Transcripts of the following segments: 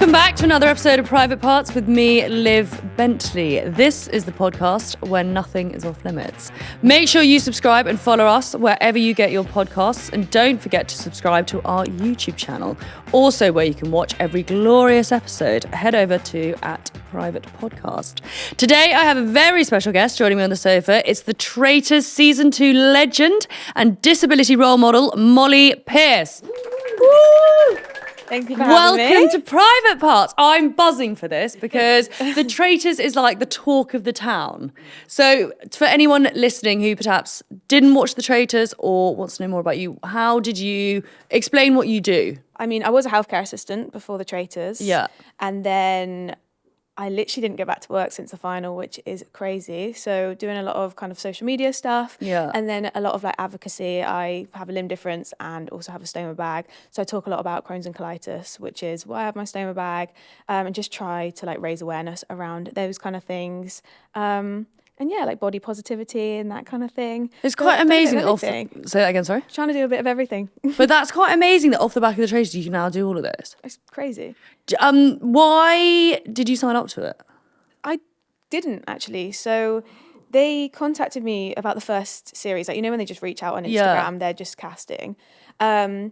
Welcome back to another episode of Private Parts with me, Liv Bentley. This is the podcast where nothing is off limits. Make sure you subscribe and follow us wherever you get your podcasts, and don't forget to subscribe to our YouTube channel, also where you can watch every glorious episode. Head over to @PrivatePodcast. Today I have a very special guest joining me on the sofa. It's the Traitors Season 2 legend and disability role model, Mollie Pearce. Woo! Thank you for having me. Welcome to Private Parts. I'm buzzing for this because the Traitors is like the talk of the town. So for anyone listening who perhaps didn't watch the Traitors or wants to know more about you, how did you explain what you do? I mean, I was a healthcare assistant before the Traitors. Yeah. And then I literally didn't go back to work since the final, which is crazy. So doing a lot of kind of social media stuff. Yeah. And then a lot of like advocacy. I have a limb difference and also have a stoma bag. So I talk a lot about Crohn's and colitis, which is why I have my stoma bag, and just try to like raise awareness around those kind of things. And yeah, like body positivity and that kind of thing. It's quite amazing. Say that again, sorry? Trying to do a bit of everything. But that's quite amazing that off the back of the Traitors you can now do all of this. It's crazy. Why did you sign up to it? I didn't actually. So they contacted me about the first series. Like, you know, when they just reach out on Instagram, they're just casting. And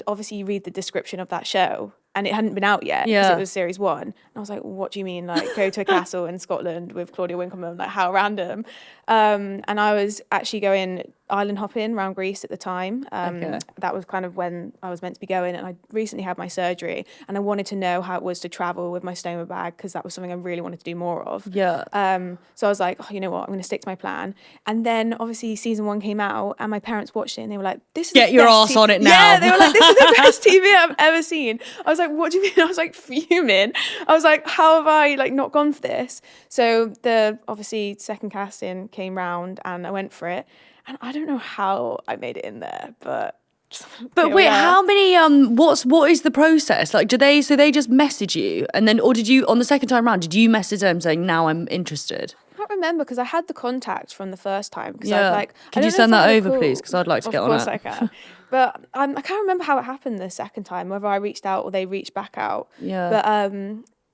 obviously you read the description of that show and it hadn't been out yet because it was series 1. And I was like, what do you mean? Like, go to a castle in Scotland with Claudia Winkleman? Like, how random. And I was actually going island hopping around Greece at the time. That was kind of when I was meant to be going, and I recently had my surgery and I wanted to know how it was to travel with my stoma bag because that was something I really wanted to do more of. So I was like, oh, you know what, I'm going to stick to my plan. And then obviously season 1 came out and my parents watched it and they were like, this is get your ass on it now. Yeah, they were like, this is the best TV I've ever seen. I was like, what do you mean? I was like fuming. I was like, how have I like not gone for this? So the obviously second casting came round and I went for it. And I don't know how I made it in there, but wait, how many what is the process? Like, they just message you and then, or did you on the second time round, did you message them saying now I'm interested? I can't remember because I had the contact from the first time. Can you send that over, please? Because I'd like to get on it. Of course I can. But I can't remember how it happened the second time, whether I reached out or they reached back out. But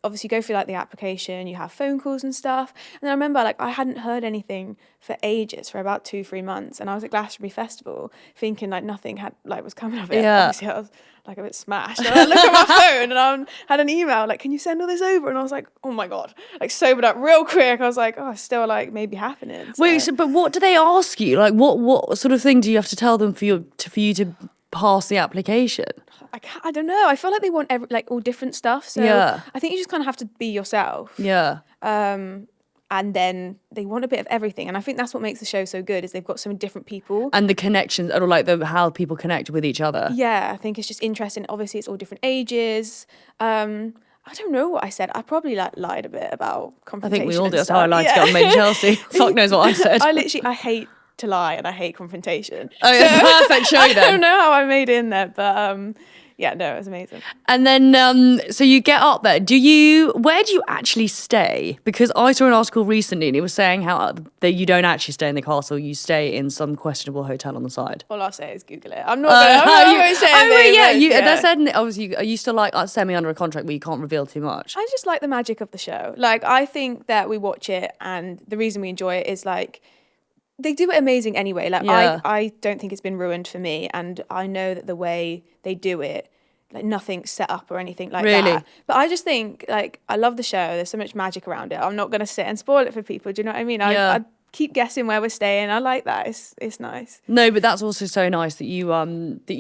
obviously you go through like the application, you have phone calls and stuff. And then I remember like I hadn't heard anything for ages, for about 2-3 months. And I was at Glastonbury Festival thinking like nothing was coming of it. Obviously I was like a bit smashed. And I look at my phone and I had an email like, can you send all this over? And I was like, oh my God, like sobered up real quick. I was like, oh, it's still like maybe happening. So. Wait, but what do they ask you? Like what sort of thing do you have to tell them for you to pass the application? I don't know. I feel like they want all different stuff. So I think you just kind of have to be yourself. Yeah. And then they want a bit of everything. And I think that's what makes the show so good is they've got so many different people. And the connections, or like how people connect with each other. Yeah, I think it's just interesting. Obviously, it's all different ages. I don't know what I said. I probably lied a bit about confrontation. I think we all do. That's how I lied to get on Made in Chelsea. Fuck knows what I said. I hate to lie and I hate confrontation. Oh, yeah, so, perfect show then. I don't know how I made it in there, but yeah, no, it was amazing. And then, so you get up there. Where do you actually stay? Because I saw an article recently and it was saying how that you don't actually stay in the castle, you stay in some questionable hotel on the side. All I'll say is Google it. I'm not going to say anything. They said, obviously, are you still like semi under a contract where you can't reveal too much? I just like the magic of the show. Like, I think that we watch it and the reason we enjoy it is like, they do it amazing anyway. Like I don't think it's been ruined for me, and I know that the way they do it, like nothing's set up or anything like that. But I just think like I love the show. There's so much magic around it. I'm not going to sit and spoil it for people. Do you know what I mean? I keep guessing where we're staying. I like that. It's nice. No, but that's also so nice that you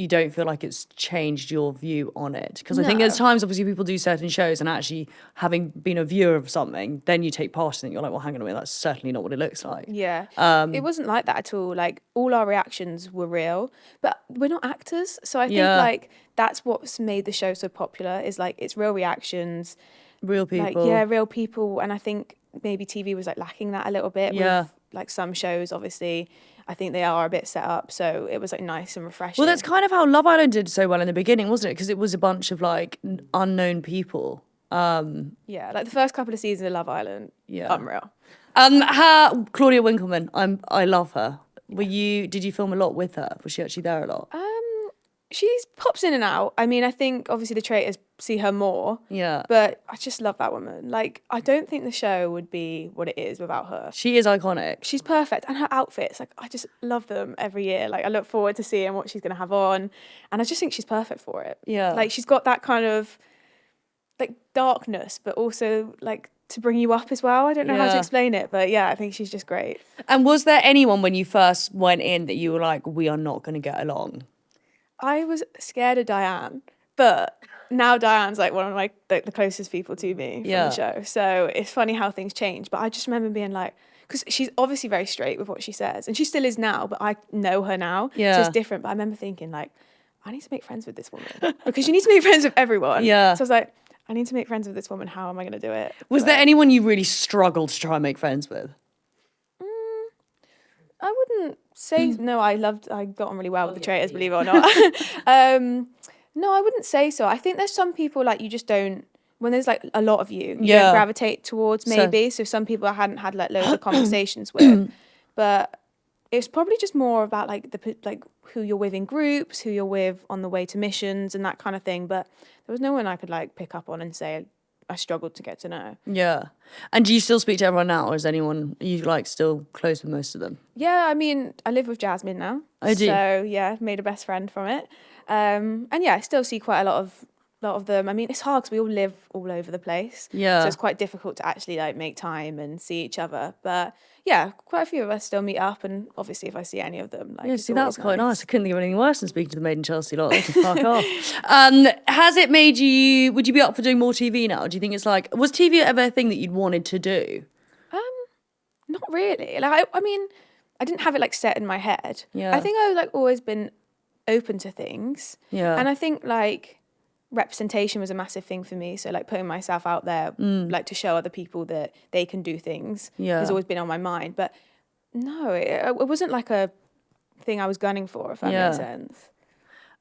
don't feel like it's changed your view on it. Because I think there's times obviously people do certain shows and actually having been a viewer of something, then you take part in it. You're like, well, hang on a minute, that's certainly not what it looks like. Yeah. It wasn't like that at all. Like all our reactions were real, but we're not actors. So I think like that's what's made the show so popular is like it's real reactions. Real people. Like, real people. And I think maybe TV was like lacking that a little bit with like some shows, obviously. I think they are a bit set up, so it was like nice and refreshing. Well, that's kind of how Love Island did so well in the beginning, wasn't it? Because it was a bunch of like unknown people. Yeah, like the first couple of seasons of Love Island, unreal. Claudia Winkleman, I love her. Did you film a lot with her? Was she actually there a lot? She pops in and out. I mean, I think obviously the Traitors see her more. Yeah. But I just love that woman. Like, I don't think the show would be what it is without her. She is iconic. She's perfect. And her outfits, like, I just love them every year. Like, I look forward to seeing what she's going to have on. And I just think she's perfect for it. Yeah. Like, she's got that kind of, like, darkness, but also, like, to bring you up as well. I don't know how to explain it, but yeah, I think she's just great. And was there anyone when you first went in that you were like, we are not going to get along? I was scared of Diane, but now Diane's like one of my the closest people to me from the show. So it's funny how things change. But I just remember being like, because she's obviously very straight with what she says, and she still is now, but I know her now. So it's different. But I remember thinking like, I need to make friends with this woman because you need to make friends with everyone. Yeah. So I was like, I need to make friends with this woman. How am I going to do it? Was there anyone you really struggled to try and make friends with? I wouldn't say no. I got on really well with the Traitors, believe it or not. No, I wouldn't say so. I think there's some people like you just don't. When there's like a lot of you don't gravitate towards maybe. So some people I hadn't had like loads of conversations with, but it's probably just more about like who you're with in groups, who you're with on the way to missions and that kind of thing. But there was no one I could like pick up on and say I struggled to get to know. Yeah. And do you still speak to everyone now, or is anyone, are you like still close with most of them? Yeah, I mean, I live with Jasmine now. I do. So yeah, made a best friend from it. And yeah, I still see quite a lot of them. I mean, it's hard because we all live all over the place. Yeah. So it's quite difficult to actually like make time and see each other. But yeah, quite a few of us still meet up, and obviously if I see any of them, like, see, that's quite nice. I couldn't think of anything worse than speaking to the Made in Chelsea lot. They can fuck off. Has it made you? Would you be up for doing more TV now? Do you think it's like, was TV ever a thing that you'd wanted to do? Not really. Like I mean, I didn't have it like set in my head. Yeah. I think I've like always been open to things. Yeah. And I think like representation was a massive thing for me. So like putting myself out there, like to show other people that they can do things has always been on my mind. But no, it wasn't like a thing I was gunning for, if that makes sense.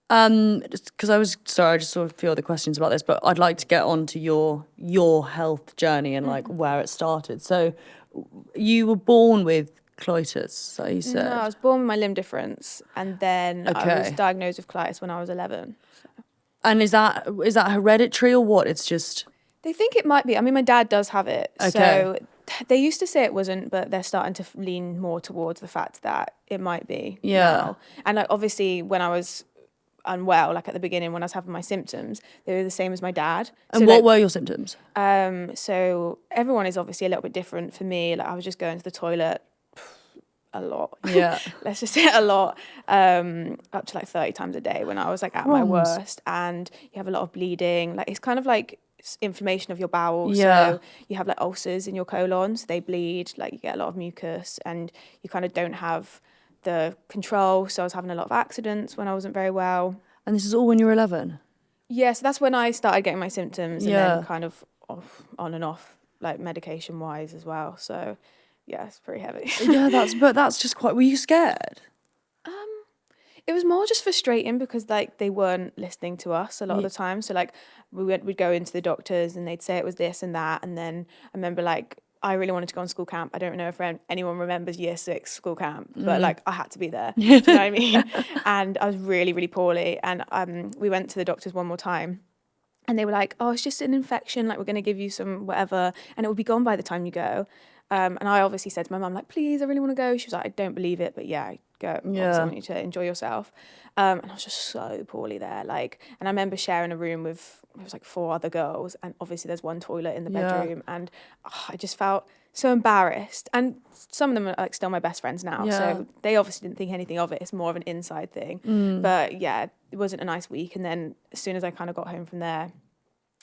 Because I just sort of feel the questions about this, but I'd like to get on to your health journey and like where it started. So you were born with colitis, so you said? No, I was born with my limb difference, and then I was diagnosed with colitis when I was 11. So. And is that hereditary or what? It's just... They think it might be. I mean, my dad does have it. Okay. So they used to say it wasn't, but they're starting to lean more towards the fact that it might be now. And like obviously when I was unwell, like at the beginning when I was having my symptoms, they were the same as my dad. And so what were your symptoms? So everyone is obviously a little bit different. For me, like I was just going to the toilet a lot. Yeah. Let's just say a lot. Up to like 30 times a day when I was like at my worst. And you have a lot of bleeding. Like it's kind of like inflammation of your bowels. So you have like ulcers in your colon, so they bleed, like you get a lot of mucus and you kind of don't have the control. So I was having a lot of accidents when I wasn't very well. And this is all when you were 11? Yeah, so that's when I started getting my symptoms and then kind of on and off, like medication wise as well. So yeah, it's pretty heavy. that's just quite, were you scared? It was more just frustrating because like they weren't listening to us a lot of the time. So like we'd go into the doctors and they'd say it was this and that. And then I remember like I really wanted to go on school camp. I don't know if anyone remembers year 6 school camp, but like I had to be there. Do you know what I mean? And I was really, really poorly. And we went to the doctors one more time. And they were like, oh, it's just an infection. Like, we're going to give you some whatever. And it will be gone by the time you go. And I obviously said to my mum, like, please, I really want to go. She was like, I don't believe it, but yeah, go. Yeah. I want you to enjoy yourself. And I was just so poorly there. Like, and I remember sharing a room with, it was like 4 other girls. And obviously there's one toilet in the bedroom. And I just felt so embarrassed. And some of them are like still my best friends now. Yeah. So they obviously didn't think anything of it. It's more of an inside thing. But yeah, it wasn't a nice week. And then as soon as I kind of got home from there,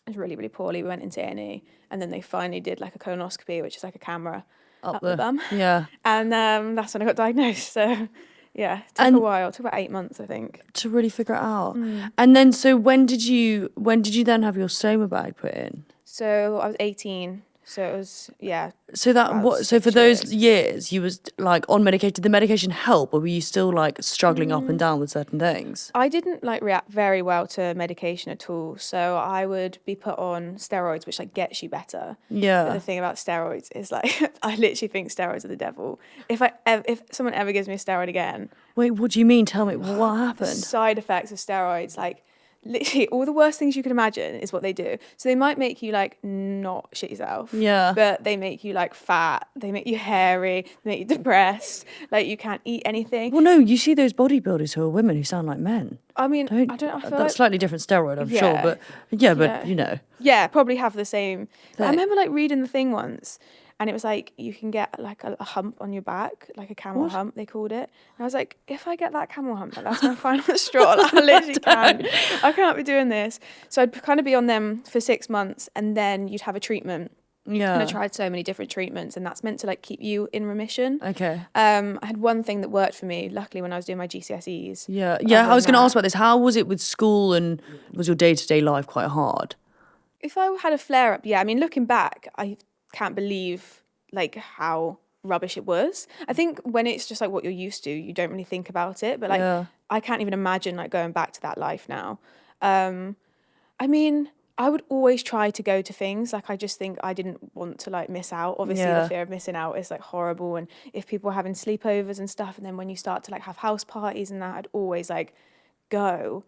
I was really, really poorly. We went into A&E, and then they finally did like a colonoscopy, which is like a camera up the bum. Yeah. And that's when I got diagnosed. So yeah, it took a while. It took about 8 months, I think, to really figure it out. And then, so when did you then have your stoma bag put in? So I was 18. So it was, yeah. So so for those years you was like on medication, did the medication help, or were you still like struggling up and down with certain things? I didn't like react very well to medication at all. So I would be put on steroids, which like gets you better. Yeah. But the thing about steroids is like, I literally think steroids are the devil. If someone ever gives me a steroid again. Wait, what do you mean? Tell me, what happened? Side effects of steroids, like literally all the worst things you can imagine is what they do. So they might make you like not shit yourself. Yeah. But they make you like fat. They make you hairy. They make you depressed. Like you can't eat anything. Well, no, you see those bodybuilders who are women who sound like men. I mean, I don't know. I feel That's like, slightly different steroid, I'm sure, Yeah. but Yeah. you know. Yeah, probably have the same. I Thing. remember like reading the thing once, and it was like you can get like a hump on your back, like a camel hump, they called it. And I was like, if I get that camel hump, like, that's my final straw. Like, I literally can't. I can't be doing this. So I'd kind of be on them for 6 months, and then you'd have a treatment. Yeah. And I tried so many different treatments, and that's meant to like keep you in remission. Okay. I had one thing that worked for me, luckily, when I was doing my GCSEs. Yeah. Other Yeah, I was than going to that- ask about this. How was it with school, and was your day-to-day life quite hard? If I had a flare up, yeah. I mean, looking back, I can't believe like how rubbish it was. I think when it's just like what you're used to, you don't really think about it. But like, Yeah. I can't even imagine like going back to that life now. I mean, I would always try to go to things. Like, I just think I didn't want to like miss out. Obviously, Yeah. the fear of missing out is like horrible. And if people were having sleepovers and stuff, and then when you start to like have house parties and that, I'd always like go.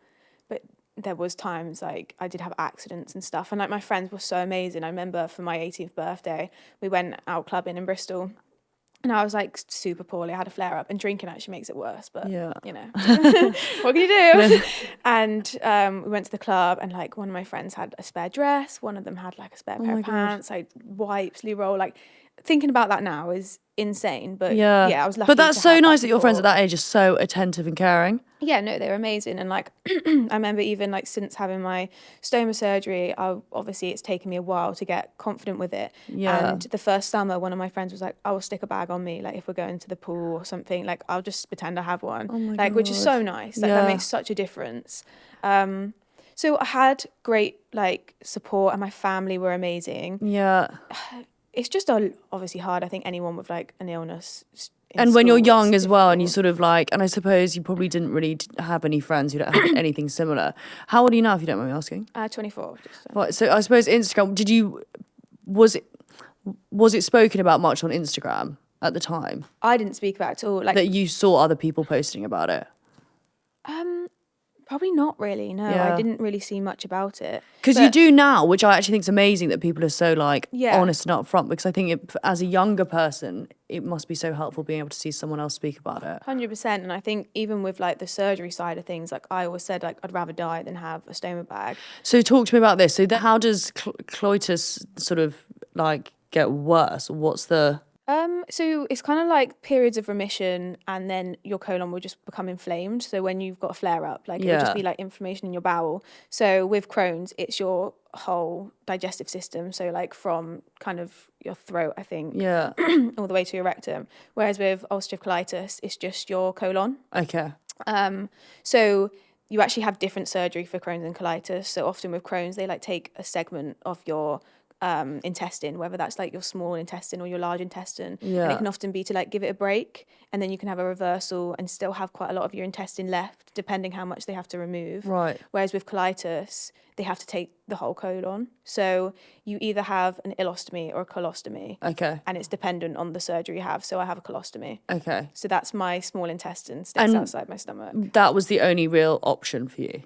But there was times like I did have accidents and stuff, and like my friends were so amazing. I remember for my 18th birthday, we went out clubbing in Bristol, and I was like super poorly. I had a flare up, and drinking actually makes it worse. But Yeah. you know, what can you do? And we went to the club, and like one of my friends had a spare dress, one of them had like a spare pair my of God. pants, like wipes, loo roll. Like thinking about that now is insane. But Yeah. I was lucky. But that's to so have nice that your friends at support. that age are so attentive and caring. Yeah, no, they were amazing. And like, I remember even like since having my stoma surgery, obviously it's taken me a while to get confident with it. Yeah. And the first summer, one of my friends was like, I will stick a bag on me. Like if we're going to the pool or something, like I'll just pretend I have one. Oh my Like, which is God. so nice. Like Yeah. that makes such a difference. So I had great like support, and my family were amazing. Yeah. It's just obviously hard. I think anyone with like an illness. In And when you're school, young it's as well, and you difficult. sort of like, and I suppose you probably didn't really have any friends who don't have anything similar. How old are you now, if you don't mind me asking? 24. Just, Right, so I suppose Instagram, was it spoken about much on Instagram at the time? I didn't speak about it at all. Like That you saw other people posting about it? Probably not really. No, Yeah. I didn't really see much about it. Because you But- do now, which I actually think is amazing that people are so like Yeah. honest and upfront. Because I think as a younger person, it must be so helpful being able to see someone else speak about it. 100%. And I think even with like the surgery side of things, like I always said, like I'd rather die than have a stoma bag. So talk to me about this. So how does Colitis sort of like get worse? What's the... So it's kind of like periods of remission, and then your colon will just become inflamed. So when you've got a flare up, like it'll Yeah. just be like inflammation in your bowel. So with Crohn's, it's your whole digestive system. So like from kind of your throat, I think, Yeah. all the way to your rectum. Whereas with ulcerative colitis, it's just your colon. Okay. So you actually have different surgery for Crohn's and colitis. So often with Crohn's, they like take a segment of your intestine, whether that's like your small intestine or your large intestine. And Yeah. it can often be to like give it a break, and then you can have a reversal and still have quite a lot of your intestine left, depending how much they have to remove. Right. Whereas with colitis, they have to take the whole colon. So you either have an ileostomy or a colostomy. Okay. And it's dependent on the surgery you have. So I have a colostomy. Okay. So that's my small intestine sticks And- outside my stomach. That was the only real option for you.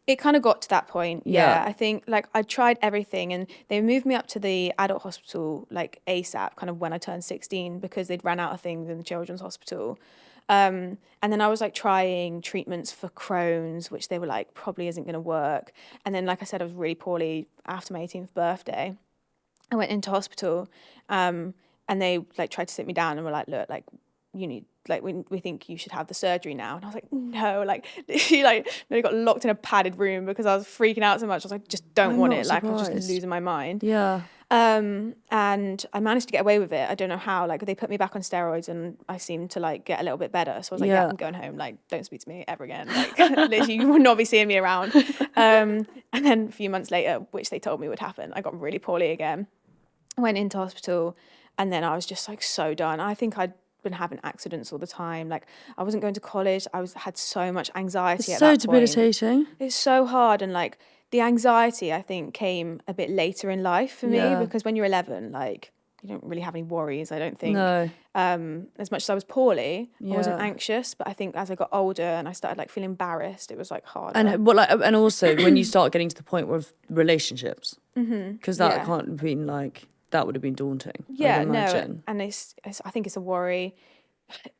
It kind of got to that point. Yeah. Yeah. I think like I tried everything, and they moved me up to the adult hospital like ASAP, kind of when I turned 16, because they'd ran out of things in the children's hospital. And then I was like trying treatments for Crohn's, which they were like probably isn't going to work. And then, like I said, I was really poorly after my 18th birthday. I went into hospital, and they like tried to sit me down and were like, look, like you need, like we think you should have the surgery now. And I was like, no, like literally like nearly got locked in a padded room because I was freaking out so much. I was like, just don't I'm want not it. Like I'm surprised. just losing my mind. Yeah. And I managed to get away with it. I don't know how. Like they put me back on steroids, and I seemed to like get a little bit better. So I was like, Yeah. yeah, I'm going home. Like don't speak to me ever again. Like literally, you will not be seeing me around. And then a few months later, which they told me would happen, I got really poorly again. I went into hospital, and then I was just like so done. I think I'd been having accidents all the time. Like I wasn't going to college. had so much anxiety It's at so that point. debilitating. It's so hard, and like the anxiety I think came a bit later in life for me, Yeah. because when you're 11, like you don't really have any worries, I don't think. No. As much as I was poorly, I wasn't Yeah. anxious, but I think as I got older and I started like feeling embarrassed, it was like harder. And also when you start getting to the point of relationships, because that Yeah. can't have been like, that would have been daunting. Yeah, I'd imagine. no, and it's I think it's a worry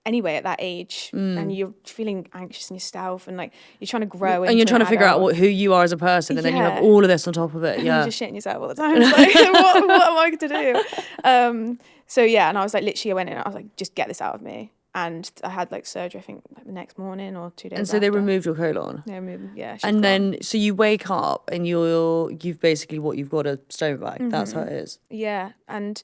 anyway at that age, and you're feeling anxious in yourself, and like you're trying to grow, And you're trying to figure out who you are as a person, and then you have all of this on top of it. and Yeah. you're just shitting yourself all the time. It's like, what am I to do? So yeah, and I was like, literally, I went in, I was like, just get this out of me. And I had like surgery, I think like the next morning or 2 days. And so they removed your colon. They removed, yeah. And then, so you wake up and you've basically you've got a stoma bag. That's how it is. Yeah, and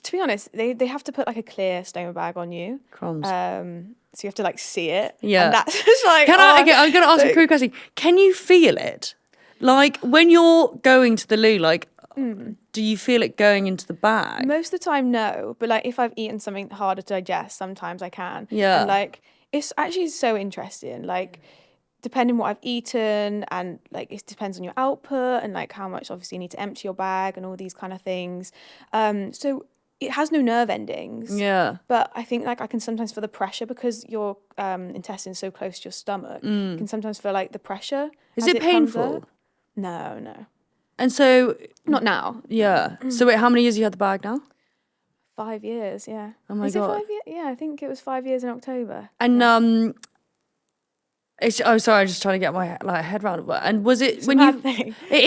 to be honest, they have to put like a clear stoma bag on you. Crumbs. So you have to like see it. Yeah. And that's just like. I'm going to ask a quick question. Can you feel it? Like when you're going to the loo, like, do you feel it going into the bag? Most of the time, no. But like if I've eaten something harder to digest, sometimes I can. Yeah. And like it's actually so interesting. Like depending what I've eaten, and like it depends on your output and like how much obviously you need to empty your bag and all these kind of things. So it has no nerve endings. Yeah. But I think like I can sometimes feel the pressure because your intestine's so close to your stomach. You can sometimes feel like the pressure. Is as it comes painful? up. No. And so, Not now. yeah. So wait, how many years have you had the bag now? 5 years, yeah. Oh my Is God. it 5 years? Yeah, I think it was 5 years in October. And sorry, I'm just trying to get my head around it. And was it It's when a you? mad thing. It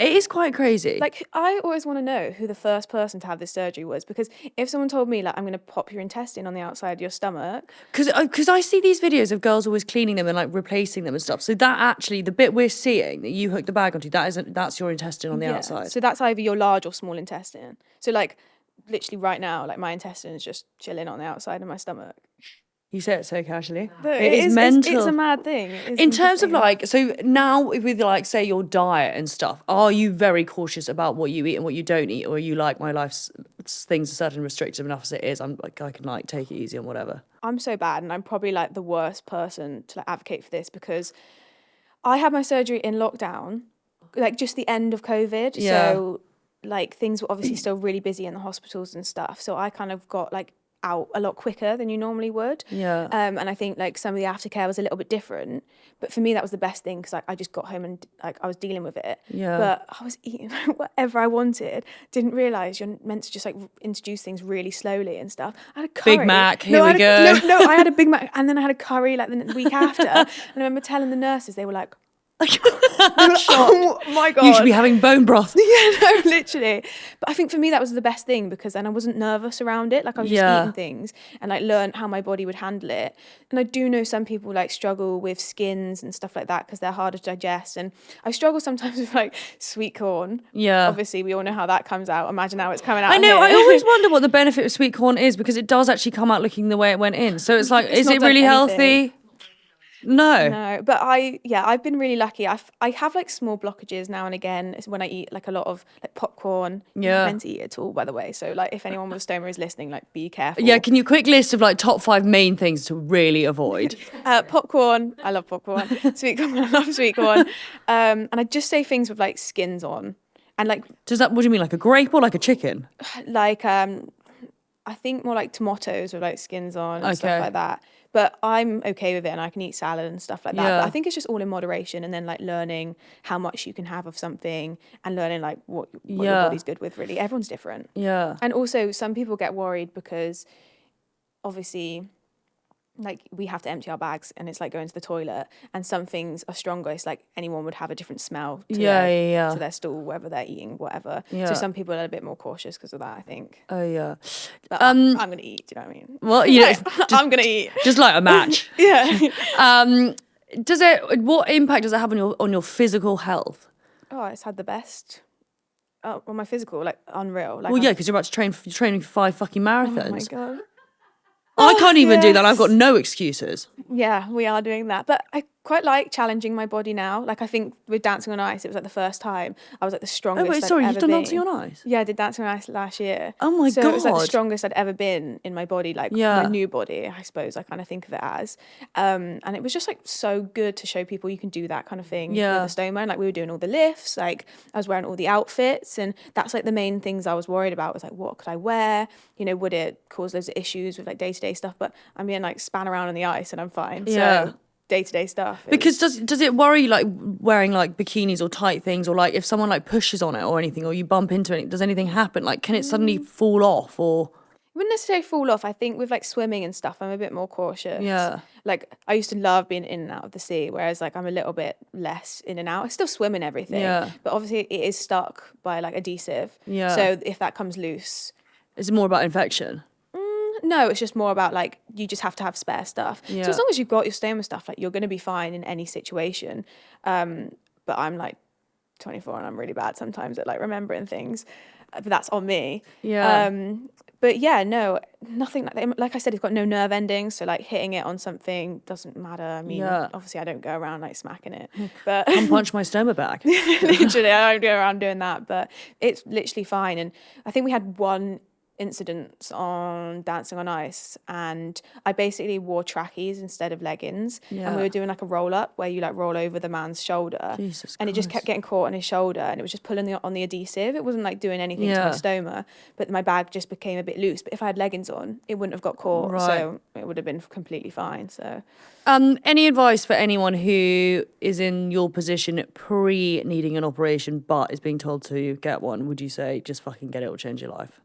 is quite crazy. Like I always want to know who the first person to have this surgery was, because if someone told me like I'm going to pop your intestine on the outside of your stomach, because I see these videos of girls always cleaning them and like replacing them and stuff. So that actually, the bit we're seeing that you hook the bag onto, that's your intestine on the outside. So that's either your large or small intestine. So like literally right now, like my intestine is just chilling on the outside of my stomach. You say it so casually. It is mental. It's a mad thing. In terms of like, so now with like, say your diet and stuff, are you very cautious about what you eat and what you don't eat? Or are you like, my life's things are certain restrictive enough as it is, I'm like, I can like take it easy and whatever. I'm so bad, and I'm probably like the worst person to like advocate for this, because I had my surgery in lockdown, like just the end of COVID. Yeah. So like things were obviously still really busy in the hospitals and stuff. So I kind of got like out a lot quicker than you normally would. Yeah. And I think like some of the aftercare was a little bit different, but for me that was the best thing, because like I just got home and like I was dealing with it. Yeah. But I was eating whatever I wanted. Didn't realise you're meant to just like introduce things really slowly and stuff. I had a curry. Big Mac, here we go. No, I had a Big Mac, and then I had a curry like the week after. And I remember telling the nurses, they were like, oh my God. You should be having bone broth. Yeah, no, literally. But I think for me that was the best thing, because then I wasn't nervous around it. Like I was just eating things and like learned how my body would handle it. And I do know some people like struggle with skins and stuff like that because they're harder to digest. And I struggle sometimes with like sweet corn. Yeah. Obviously we all know how that comes out. Imagine how it's coming out. I know. Here. I always wonder what the benefit of sweet corn is, because it does actually come out looking the way it went in. So it's like, It's is not it done really anything. healthy? No. No, but I've been really lucky. I have like small blockages now and again when I eat like a lot of like popcorn. Yeah. You're not meant to eat it at all, by the way. So like if anyone with a stoma is listening, like be careful. Yeah, can you quick list of like top 5 main things to really avoid? Popcorn, I love popcorn. Sweet corn, I love sweet corn. And I just say things with like skins on. And like What do you mean, like a grape or like a chicken? like I think more like tomatoes with like skins on and Okay. stuff like that. But I'm okay with it, and I can eat salad and stuff like that. Yeah. But I think it's just all in moderation, and then like learning how much you can have of something, and learning like what your body's good with. Really, everyone's different. Yeah. And also, some people get worried because obviously, like we have to empty our bags, and it's like going to the toilet. And some things are stronger. It's like anyone would have a different smell to their stool, whether they're eating whatever. Yeah. So some people are a bit more cautious because of that, I think. Oh, yeah. But I'm gonna eat. Do you know what I mean? Well, you know, I'm gonna eat. just like a match. Yeah. What impact does it have on your physical health? Oh, it's had the best. Oh, well, my physical, like unreal. Like, Well, yeah, because you're about to you're training for 5 fucking marathons. Oh my God. I can't even do that. yes. I've got no excuses. Yeah, we are doing that. But quite like challenging my body now. Like I think with Dancing on Ice, it was like the first time I was like the strongest. Oh wait, I'd sorry, ever you've done been. Dancing on Ice? Yeah, I did Dancing on Ice last year. Oh my so God. it was like the strongest I'd ever been in my body, like my new body, I suppose I kind of think of it as. And it was just like so good to show people you can do that kind of thing with a stoma. And like we were doing all the lifts, like I was wearing all the outfits, and that's like the main things I was worried about was like what could I wear? You know, would it cause loads of issues with like day-to-day stuff? But I'm being like span around on the ice and I'm fine. Yeah. So day-to-day stuff. Because does it worry like wearing like bikinis or tight things, or like if someone like pushes on it or anything, or you bump into it, does anything happen? Like can it suddenly fall off or? It wouldn't necessarily fall off. I think with like swimming and stuff, I'm a bit more cautious. Yeah. Like I used to love being in and out of the sea, whereas like I'm a little bit less in and out. I still swim and everything. Yeah. But obviously it is stuck by like adhesive. Yeah. So if that comes loose. Is it more about infection? No, it's just more about like you just have to have spare stuff. Yeah. So as long as you've got your stoma stuff, like you're going to be fine in any situation. But I'm like 24 and I'm really bad sometimes at like remembering things. But that's on me. Yeah. But yeah, no, nothing like I said, it's got no nerve endings. So like hitting it on something doesn't matter. I mean, obviously I don't go around like smacking it. But Come punch my stoma back. literally, I don't go around doing that. But it's literally fine. And I think we had one incidents on Dancing on Ice, and I basically wore trackies instead of leggings, and we were doing like a roll up where you like roll over the man's shoulder, and it just kept getting caught on his shoulder, and it was just pulling on the adhesive. It wasn't like doing anything to my stoma, but my bag just became a bit loose. But if I had leggings on, it wouldn't have got caught, so it would have been completely fine. So any advice for anyone who is in your position pre needing an operation but is being told to get one? Would you say just fucking get it or change your life?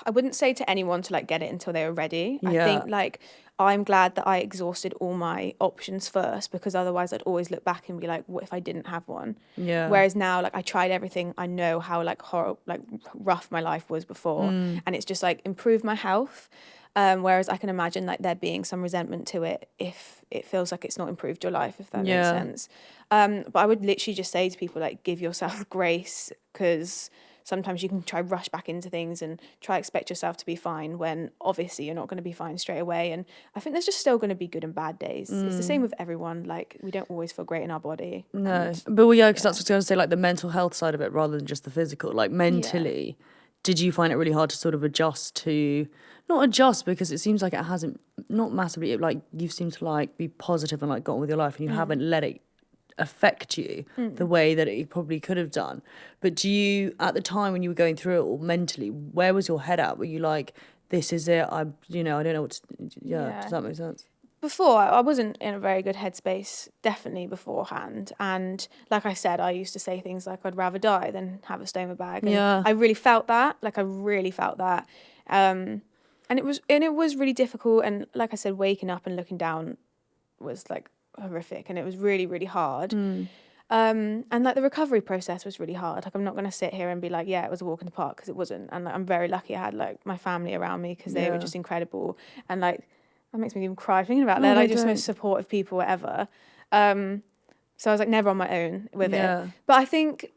I wouldn't say to anyone to like get it until they were ready. I think like I'm glad that I exhausted all my options first, because otherwise I'd always look back and be like, what if I didn't have one? Yeah. Whereas now, like I tried everything. I know how like rough my life was before, and it's just like improved my health. Whereas I can imagine like there being some resentment to it if it feels like it's not improved your life, if that makes sense. But I would literally just say to people like, give yourself grace, because sometimes you can try rush back into things and try expect yourself to be fine when obviously you're not going to be fine straight away. And I think there's just still going to be good and bad days. It's the same with everyone. Like we don't always feel great in our body. No, but because that's what I was going to say, like the mental health side of it rather than just the physical. Like mentally, did you find it really hard to sort of adjust to, not adjust because it seems like it hasn't, not massively, like you seem to like be positive and like got on with your life and you haven't let it affect you the way that it probably could have done. But do you, at the time when you were going through it all mentally, where was your head at? Were you like, this is it, I don't know what to, does that make sense? Before, I wasn't in a very good headspace, definitely beforehand. And like I said, I used to say things like, I'd rather die than have a stoma bag. And I really felt that, and it was really difficult. And like I said, waking up and looking down was like horrific, and it was really, really hard. And like the recovery process was really hard. Like I'm not going to sit here and be like, yeah, it was a walk in the park, because it wasn't. And like, I'm very lucky I had like my family around me, because they were just incredible. And like that makes me even cry thinking about it. They're like just the most supportive people ever. So I was like never on my own with it. But I think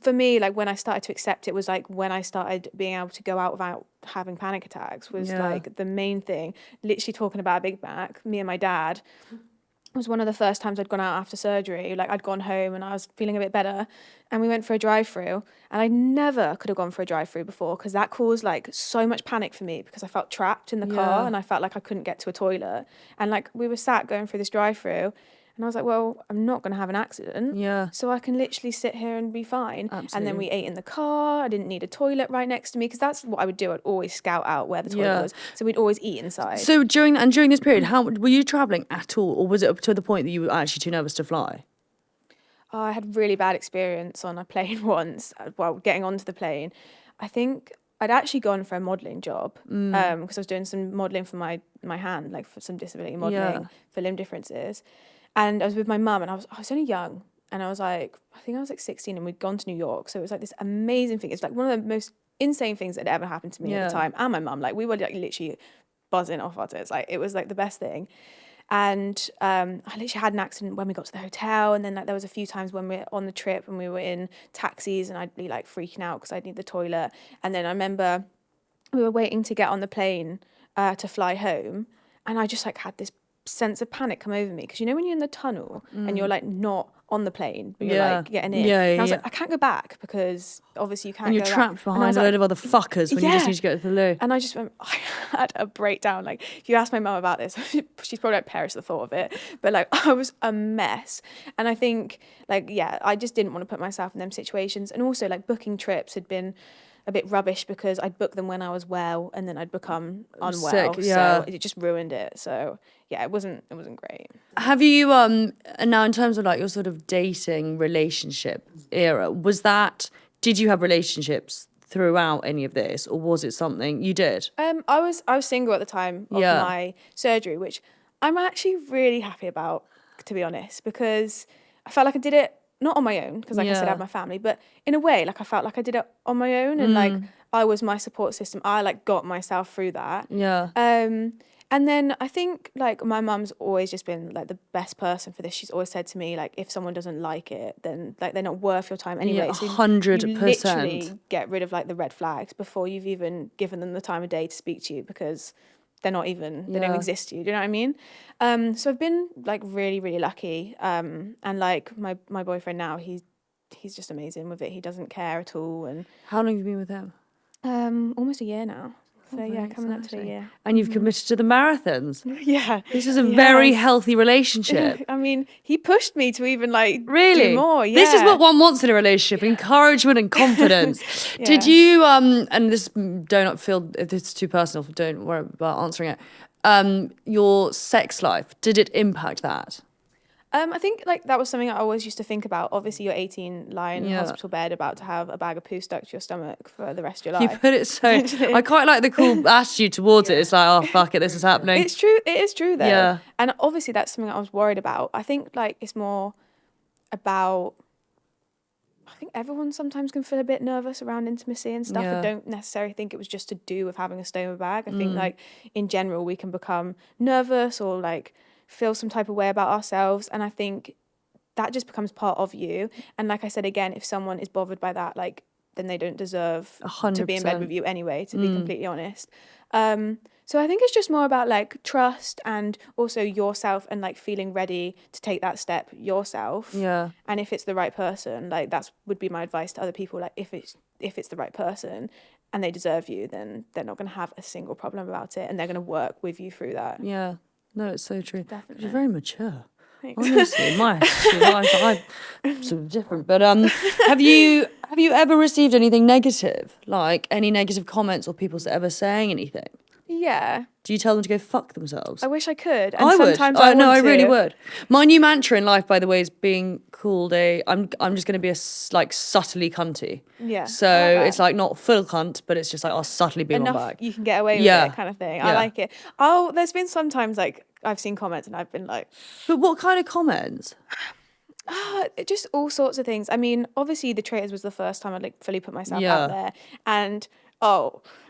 for me, like when I started to accept it was like when I started being able to go out without having panic attacks was like the main thing. Literally talking about a Big Mac, me and my dad, it was one of the first times I'd gone out after surgery. Like I'd gone home and I was feeling a bit better, and we went for a drive-through, and I never could have gone for a drive-through before, because that caused like so much panic for me, because I felt trapped in the car and I felt like I couldn't get to a toilet. And like we were sat going through this drive-through, and I was like, well, I'm not going to have an accident. So I can literally sit here and be fine. Absolutely. And then we ate in the car. I didn't need a toilet right next to me, because that's what I would do. I'd always scout out where the toilet was. So we'd always eat inside. So during this period, how were you travelling at all? Or was it up to the point that you were actually too nervous to fly? I had really bad experience on a plane once, getting onto the plane. I think I'd actually gone for a modelling job, because I was doing some modelling for my hand, like for some disability modelling for limb differences. And I was with my mum, and I was only young, and I was like, I think I was like 16, and we'd gone to New York. So it was like this amazing thing. It's like one of the most insane things that had ever happened to me at the time, and my mum. Like we were like literally buzzing off our tits. Like it was like the best thing. And I literally had an accident when we got to the hotel, and then like there was a few times when we were on the trip and we were in taxis, and I'd be like freaking out because I'd need the toilet. And then I remember we were waiting to get on the plane to fly home, and I just like had this sense of panic come over me because when you're in the tunnel and you're like not on the plane, but you're Yeah. like getting in. Yeah, And I was yeah. like, I can't go back because obviously you can't. And you're go trapped back. And I behind was a like, load of other fuckers when you just need to go to the loo. And I just went, I had a breakdown. Like, if you ask my mum about this, she's probably like perished at the thought of it. But like, I was a mess. And I think like, I just didn't want to put myself in them situations. And also like booking trips had been a bit rubbish because I'd book them when I was well and then I'd become unwell. Sick, yeah. So it just ruined it. So yeah, it wasn't great. Have you and now in terms of like your sort of dating relationship era, did you have relationships throughout any of this, or was it something you did? I was single at the time of my surgery, which I'm actually really happy about, to be honest, because I felt like I did it not on my own, because like I said, I had my family, but in a way, like I felt like I did it on my own, and like I was my support system. I like got myself through that. Yeah. And then I think like my mum's always just been like the best person for this. She's always said to me, like, if someone doesn't like it, then like they're not worth your time anyway. Yeah, so 100%. you literally get rid of like the red flags before you've even given them the time of day to speak to you, because they don't even exist to you. Do you know what I mean? So I've been like really, really lucky. And like my boyfriend now, he's just amazing with it. He doesn't care at all. And How long have you been with him? almost a year now. So yeah, coming up to a year. And you've committed to the marathons. Yeah. This is a very healthy relationship. I mean, he pushed me to even like Really? do more. Yeah. This is what one wants in a relationship: encouragement and confidence. Did you and this, don't feel if this is too personal, don't worry about answering it. Your sex life, did it impact that? I think like that was something I always used to think about. Obviously, you're 18, lying in a hospital bed, about to have a bag of poo stuck to your stomach for the rest of your life. You put it so. I quite like the cool attitude towards it. It's like, oh fuck it, this is happening. It's true. It is true though. Yeah. And obviously, that's something I was worried about. I think like it's more about. I think everyone sometimes can feel a bit nervous around intimacy and stuff. I don't necessarily think it was just to do with having a stoma bag. I think like in general we can become nervous or like feel some type of way about ourselves, and I think that just becomes part of you. And like I said again, if someone is bothered by that, like then they don't deserve 100%. to be in bed with you anyway, to be completely honest. So I think it's just more about like trust and also yourself, and like feeling ready to take that step yourself. Yeah. And if it's the right person, like that's would be my advice to other people. Like if it's the right person and they deserve you, then they're not going to have a single problem about it, and they're going to work with you through that. Yeah. No, it's so true. Definitely. You're very mature. Thanks. Honestly, I'm sort of different. But have you ever received anything negative, like any negative comments or people ever saying anything? Yeah. Do you tell them to go fuck themselves? I wish I could. And I would. sometimes I I really to. would. My new mantra in life, by the way, is being called I'm just going to be like subtly cunty. Yeah. So it's like not full cunt, but it's just like I'll subtly be Enough on back. you can get away with it kind of thing. I like it. Oh, there's been sometimes like I've seen comments and I've been like, But what kind of comments? just all sorts of things. I mean, obviously the Traitors was the first time I'd like fully put myself out there, and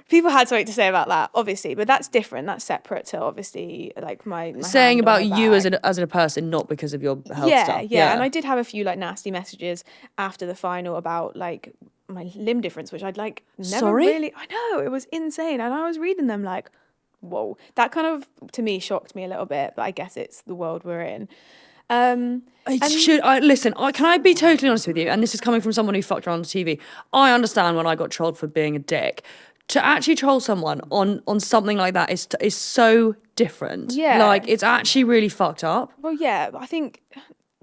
people had something to say about that, obviously, but that's different. That's separate to obviously like my saying hand about on my you back. as a person, not because of your health stuff. Yeah, and I did have a few like nasty messages after the final about like my limb difference, which I'd like never really. I know, it was insane, and I was reading them like, whoa, that kind of to me shocked me a little bit, but I guess it's the world we're in. Listen, can I be totally honest with you? And this is coming from someone who fucked around on TV. I understand when I got trolled for being a dick. To actually troll someone on something like that is so different. Yeah. Like, it's actually really fucked up. Well, yeah, I think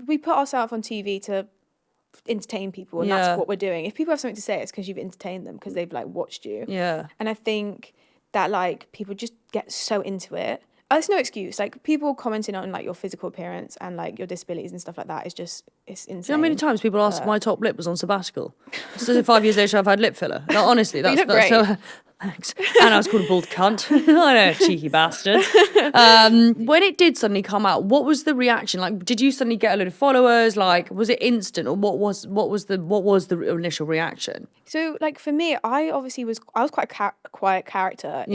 we put ourselves on TV to entertain people, and that's what we're doing. If people have something to say, it's because you've entertained them, because they've like watched you. Yeah. And I think that like people just get so into it. It's no excuse. Like people commenting on like your physical appearance and like your disabilities and stuff like that is just, it's insane. Do you know how many times people ask if my top lip was on sabbatical? So 5 years later I've had lip filler. No, honestly, that's great. so thanks. And I was called a bald cunt. I know, cheeky bastard. When it did suddenly come out, what was the reaction? Like, did you suddenly get a load of followers? Like, was it instant, or what was the initial reaction? So like for me, I was quite a quiet character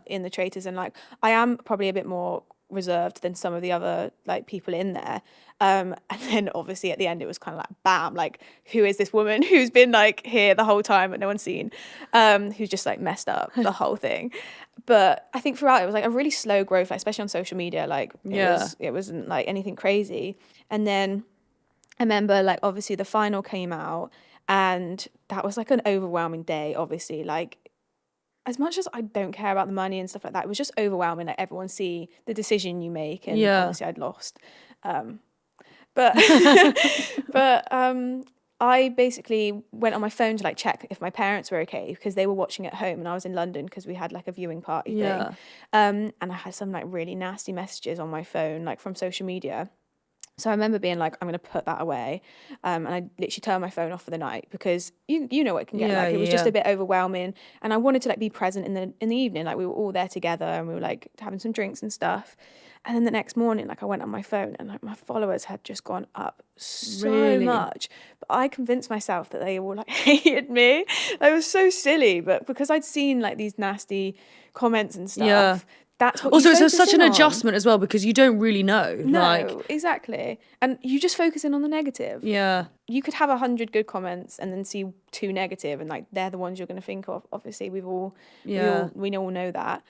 in the Traitors, and like I am probably a bit more reserved than some of the other like people in there. And then obviously at the end it was kind of like bam, like who is this woman who's been like here the whole time but no one's seen, who's just like messed up the whole thing. But I think throughout it was like a really slow growth, like especially on social media, like it wasn't like anything crazy. And then I remember like obviously the final came out, and that was like an overwhelming day, obviously. Like as much as I don't care about the money and stuff like that, it was just overwhelming. Like everyone see the decision you make, and obviously I'd lost. But I basically went on my phone to like check if my parents were okay, because they were watching at home and I was in London because we had like a viewing party thing. And I had some like really nasty messages on my phone, like from social media. So I remember being like, I'm going to put that away. And I literally turned my phone off for the night, because you know what it can get like. It was just a bit overwhelming. And I wanted to like be present in the evening. Like we were all there together and we were like having some drinks and stuff. And then the next morning, like I went on my phone and like my followers had just gone up so much. But I convinced myself that they all like hated me. It was so silly. But because I'd seen like these nasty comments and stuff, that's what also you it's such an on. adjustment as well, because you don't really know. No, like, exactly. And you just focus in on the negative. Yeah. You could have 100 good comments and then see 2 negative, and like they're the ones you're going to think of. Obviously, we all know that.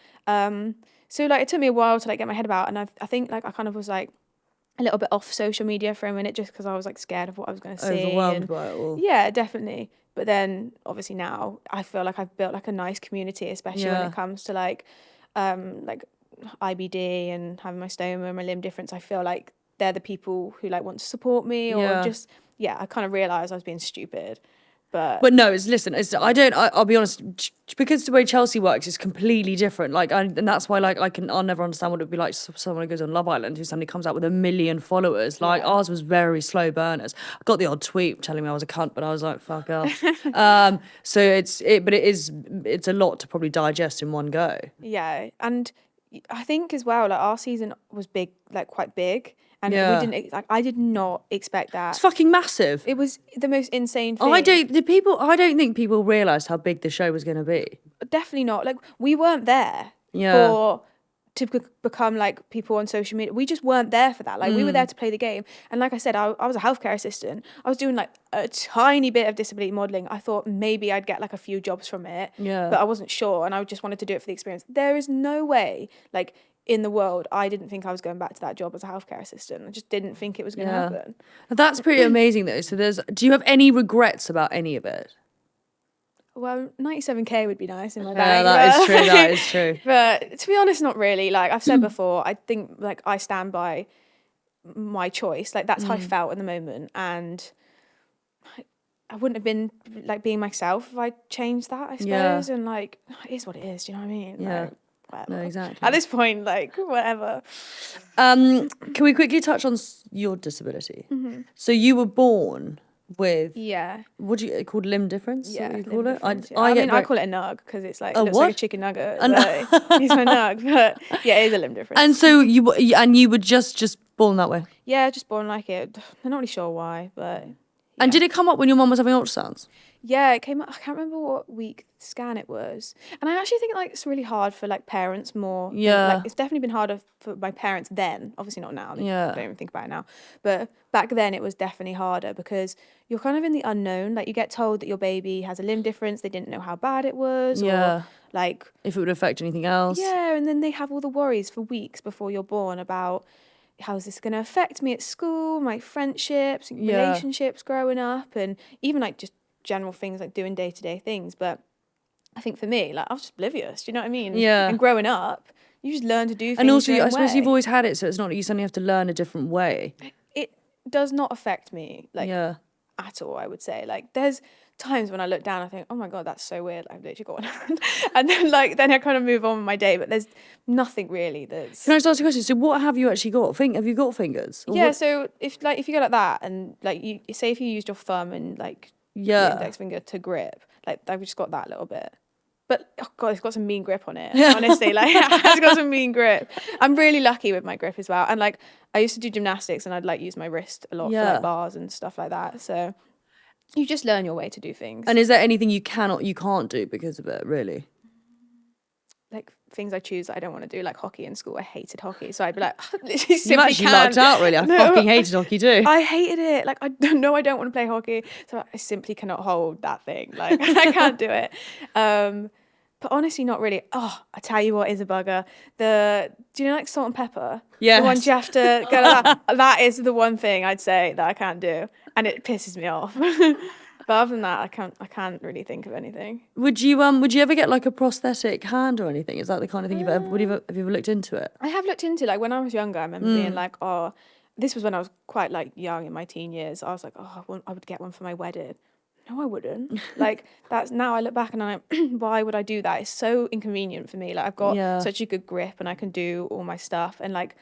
So like it took me a while to like get my head about, and I think like I kind of was like a little bit off social media for a minute, just because I was like scared of what I was going to see. Overwhelmed by it all. Yeah, definitely. But then obviously now I feel like I've built like a nice community, especially when it comes to like IBD and having my stoma and my limb difference. I feel like they're the people who like want to support me, or just I kind of realised I was being stupid. But no, I'll be honest, because the way Chelsea works is completely different. Like, and that's why like I'll never understand what it would be like someone who goes on Love Island who suddenly comes out with 1 million followers. Like ours was very slow burners. I got the odd tweet telling me I was a cunt, but I was like, fuck off. So it's a lot to probably digest in one go. Yeah, and I think as well, like our season was big, like quite big. And we didn't I did not expect that. It's fucking massive. It was the most insane thing. I don't think people realised how big the show was going to be. Definitely not. Like we weren't there to become like people on social media. We just weren't there for that. Like we were there to play the game. And like I said, I was a healthcare assistant. I was doing like a tiny bit of disability modelling. I thought maybe I'd get like a few jobs from it. But I wasn't sure, and I just wanted to do it for the experience. There is no way, like in the world, I didn't think I was going back to that job as a healthcare assistant. I just didn't think it was going to happen. That's pretty amazing though. So do you have any regrets about any of it? Well, 97k would be nice in my bank. Yeah, that is true. But to be honest, not really. Like I've said before, I think like I stand by my choice. Like that's how I felt in the moment, and I wouldn't have been like being myself if I changed that, I suppose. And like it is what it is. Do you know what I mean? Yeah. Like, whatever. No, exactly. At this point, like whatever. Can we quickly touch on your disability? So you were born with what do you call limb difference? Yeah, you call it. I call it a nug because it's like it looks like a chicken nugget. He's my nug, but yeah, it is a limb difference. And so you were just born that way. Yeah, just born like it. I'm not really sure why, but. And did it come up when your mum was having ultrasounds? Yeah, it came up. I can't remember what week scan it was. And I actually think like it's really hard for like parents more. Yeah. Like it's definitely been harder for my parents then. Obviously not now. I don't even think about it now. But back then it was definitely harder because you're kind of in the unknown. Like you get told that your baby has a limb difference. They didn't know how bad it was. Or like if it would affect anything else. Yeah, and then they have all the worries for weeks before you're born about how's this going to affect me at school, my friendships, relationships growing up, and even like just general things like doing day-to-day things. But I think for me, like I was just oblivious, do you know what I mean? Yeah. And growing up, you just learn to do things. And also, your own I suppose way. you've always had it, so it's not that you suddenly have to learn a different way. It does not affect me, like at all, I would say. Like there's times when I look down, I think, oh my God, that's so weird. I've literally got one. And then I kind of move on with my day, but there's nothing really that's... Can I just ask you a question? So what have you actually got? Have you got fingers? Or what? So if you go like that and like you say if you used your thumb and like your index finger to grip, like I've just got that little bit. But oh God, it's got some mean grip on it. Honestly, like it's got some mean grip. I'm really lucky with my grip as well. And like I used to do gymnastics and I'd like use my wrist a lot for like bars and stuff like that. So you just learn your way to do things. And is there anything you can't do because of it, really? Like things I choose that I don't want to do, like hockey in school. I hated hockey, so I'd be like, literally simply You actually lucked out, really. I fucking hated hockey too. I hated it. Like, I don't know, I don't want to play hockey, so I simply cannot hold that thing. Like, I can't do it. But honestly, not really. Oh, I tell you what is a bugger. Do you know like salt and pepper? Yes. The ones you have to go like that. That is the one thing I'd say that I can't do, and it pisses me off. But other than that, I can't really think of anything. Would you ever get like a prosthetic hand or anything? Is that the kind of thing have you ever looked into it? I have looked into, like, when I was younger, I remember being like, oh, this was when I was quite like young in my teen years. I was like, oh, I would get one for my wedding. No, I wouldn't. Like, that's, now I look back and I'm like, why would I do that? It's so inconvenient for me. Like, I've got such a good grip and I can do all my stuff. And like,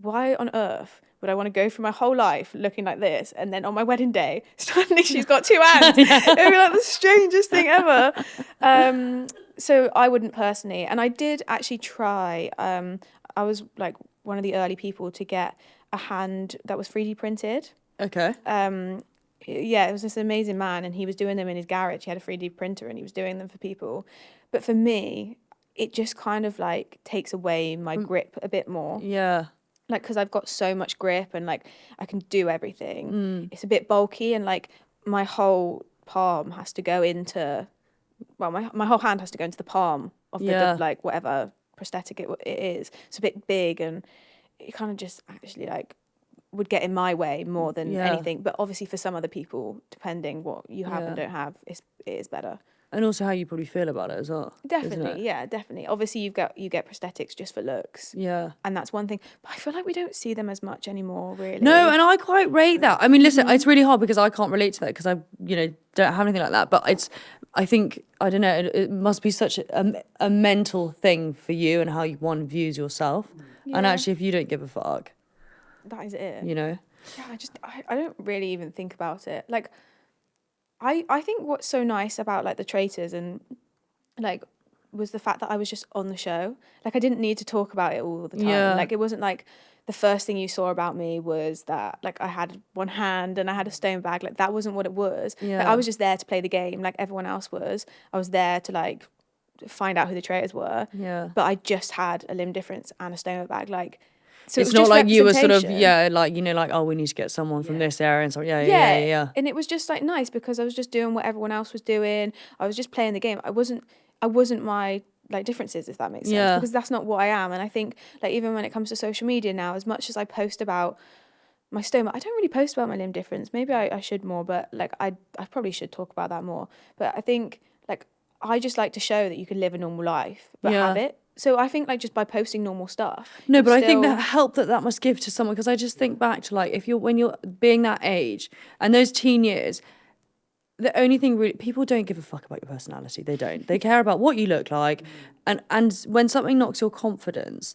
why on earth would I want to go through my whole life looking like this, and then on my wedding day, suddenly she's got two hands? It'd be like the strangest thing ever. So I wouldn't personally. And I did actually try. I was like one of the early people to get a hand that was 3D printed. Okay. Yeah, it was this amazing man, and he was doing them in his garage. He had a 3D printer and he was doing them for people. But for me, it just kind of like takes away my grip a bit more. Yeah. Like, because I've got so much grip and like I can do everything. It's a bit bulky, and like my whole palm has to go into, well, my whole hand has to go into the palm of the like whatever prosthetic it is. It's a bit big, and it kind of just actually like would get in my way more than anything. But obviously for some other people, depending what you have and don't have, it is better. And also how you probably feel about it as well. Definitely, yeah, definitely. Obviously you get prosthetics just for looks. Yeah. And that's one thing. But I feel like we don't see them as much anymore, really. No, and I quite rate that. I mean, listen, it's really hard because I can't relate to that because I, don't have anything like that. But I think, I don't know, it must be such a mental thing for you and how one views yourself. Yeah. And actually, if you don't give a fuck. That is it. Yeah, I don't really even think about it. Like, I think what's so nice about like the Traitors and like was the fact that I was just on the show. Like, I didn't need to talk about it all the time. Yeah. Like, it wasn't like the first thing you saw about me was that like I had one hand and I had a stone bag. Like, that wasn't what it was. Yeah. Like, I was just there to play the game like everyone else was. I was there to like find out who the Traitors were. Yeah. But I just had a limb difference and a stoma bag. Like, so it's not like you were sort of, like, oh, we need to get someone from this area. And so, yeah. And it was just like nice because I was just doing what everyone else was doing. I was just playing the game. I wasn't my like differences, if that makes sense, because that's not what I am. And I think like even when it comes to social media now, as much as I post about my stoma, I don't really post about my limb difference. Maybe I should more, but like I probably should talk about that more. But I think like I just like to show that you can live a normal life but have it. So I think like just by posting normal stuff. No, but I think that help that must give to someone, because I just think back to like when you're being that age and those teen years, the only thing really, people don't give a fuck about your personality. They don't. They care about what you look like, and when something knocks your confidence,